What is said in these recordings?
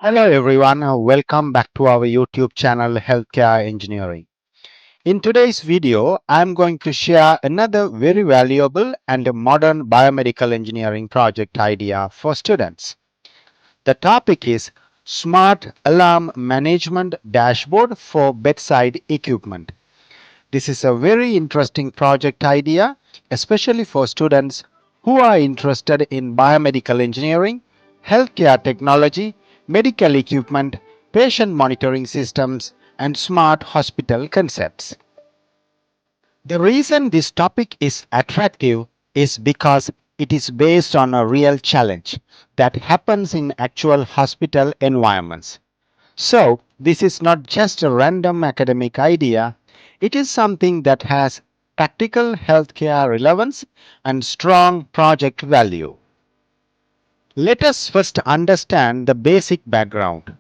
Hello everyone, welcome back to our YouTube channel Healthcare Engineering. In today's video, I'm going to share another very valuable and modern biomedical engineering project idea for students. The topic is Smart Alarm Management Dashboard for Bedside Equipment. This is a very interesting project idea, especially for students who are interested in biomedical engineering, healthcare technology, medical equipment, patient monitoring systems, and smart hospital concepts. The reason this topic is attractive is because it is based on a real challenge that happens in actual hospital environments. So, this is not just a random academic idea, it is something that has practical healthcare relevance and strong project value. Let us first understand the basic background.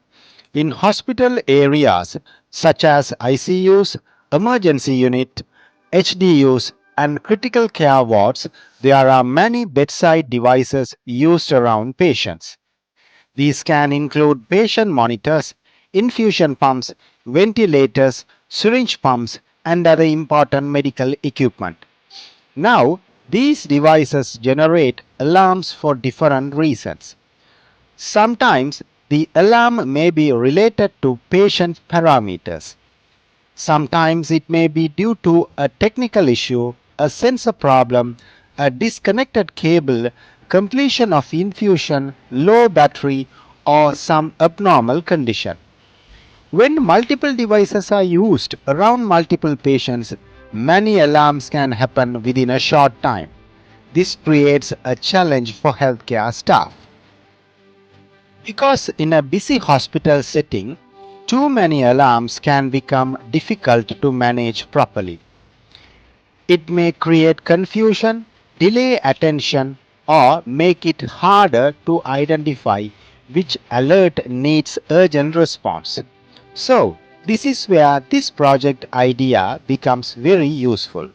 In hospital areas such as ICUs, emergency unit, HDUs, and critical care wards, there are many bedside devices used around patients. These can include patient monitors, infusion pumps, ventilators, syringe pumps, and other important medical equipment. Now, these devices generate alarms for different reasons. Sometimes the alarm may be related to patient parameters. Sometimes it may be due to a technical issue, a sensor problem, a disconnected cable, completion of infusion, low battery, or some abnormal condition. When multiple devices are used around multiple patients, many alarms can happen within a short time. This creates a challenge for healthcare staff. Because in a busy hospital setting, too many alarms can become difficult to manage properly. It may create confusion, delay attention, or make it harder to identify which alert needs urgent response. So, this is where this project idea becomes very useful.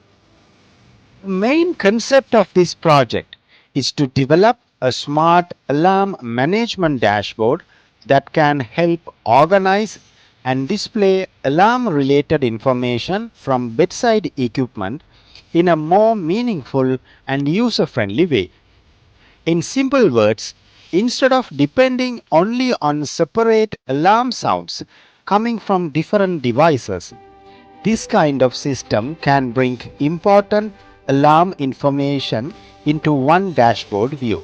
The main concept of this project is to develop a smart alarm management dashboard that can help organize and display alarm related information from bedside equipment in a more meaningful and user friendly way. In simple words, instead of depending only on separate alarm sounds coming from different devices, this kind of system can bring important alarm information into one dashboard view.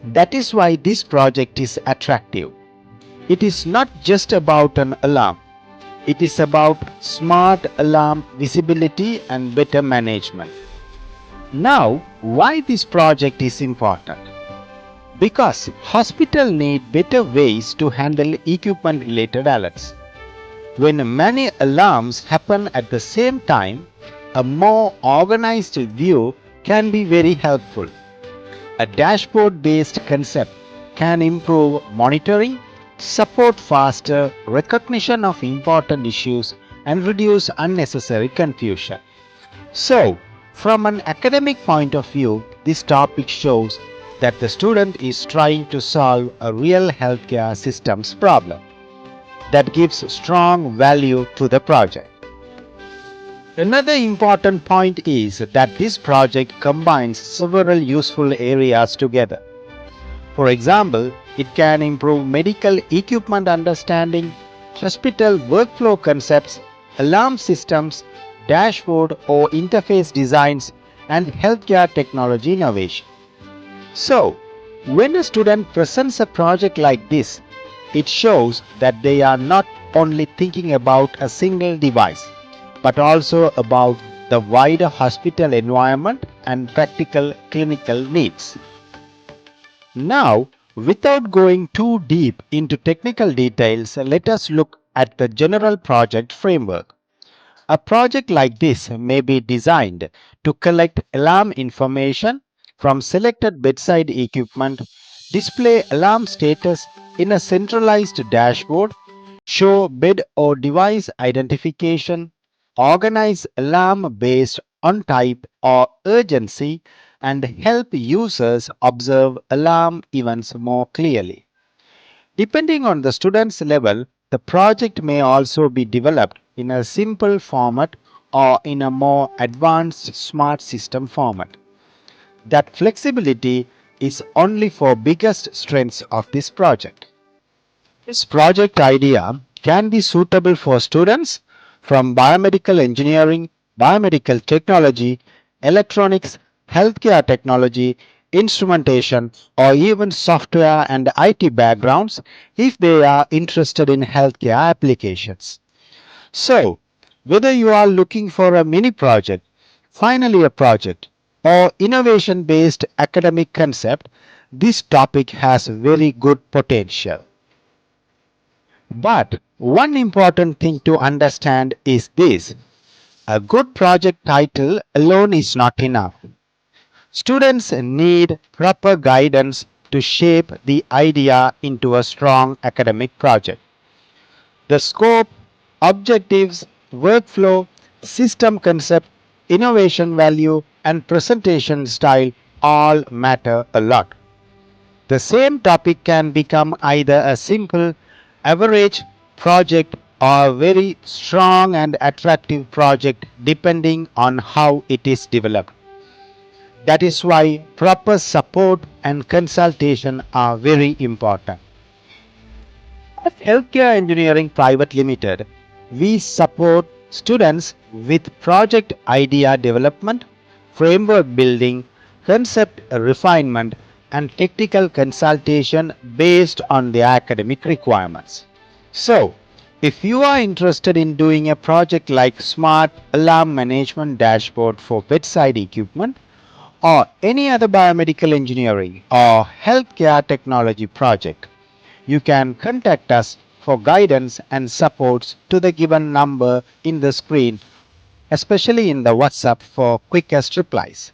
That is why this project is attractive. It is not just about an alarm, it is about smart alarm visibility and better management. Now, why this project is important? Because hospitals need better ways to handle equipment related alerts. When many alarms happen at the same time, a more organized view can be very helpful. A dashboard based concept can improve monitoring, support faster recognition of important issues, and reduce unnecessary confusion. So, from an academic point of view, this topic shows that the student is trying to solve a real healthcare systems problem that gives strong value to the project. Another important point is that this project combines several useful areas together. For example, it can improve medical equipment understanding, hospital workflow concepts, alarm systems, dashboard or interface designs, and healthcare technology innovation. So, when a student presents a project like this, it shows that they are not only thinking about a single device, but also about the wider hospital environment and practical clinical needs. Now, without going too deep into technical details, let us look at the general project framework. A project like this may be designed to collect alarm information from selected bedside equipment, display alarm status in a centralized dashboard, show bed or device identification, organize alarm based on type or urgency, and help users observe alarm events more clearly. Depending on the student's level, the project may also be developed in a simple format or in a more advanced smart system format. That flexibility is only for biggest strengths of this project. This project idea can be suitable for students from biomedical engineering, biomedical technology, electronics, healthcare technology, instrumentation, or even software and IT backgrounds if they are interested in healthcare applications. So, whether you are looking for a mini project, finally a project, or innovation based academic concept, this topic has very good potential. But one important thing to understand is this: a good project title alone is not enough. Students need proper guidance to shape the idea into a strong academic project. The scope, objectives, workflow, system concept, innovation value, and presentation style all matter a lot. The same topic can become either a simple, average project or a very strong and attractive project depending on how it is developed. That is why proper support and consultation are very important. At Healthcare Engineering Private Limited, we support students with project idea development, framework building, concept refinement, and technical consultation based on their academic requirements. So, if you are interested in doing a project like Smart Alarm Management Dashboard for bedside equipment, or any other biomedical engineering or healthcare technology project, you can contact us for guidance and supports to the given number in the screen, especially in the WhatsApp for quickest replies.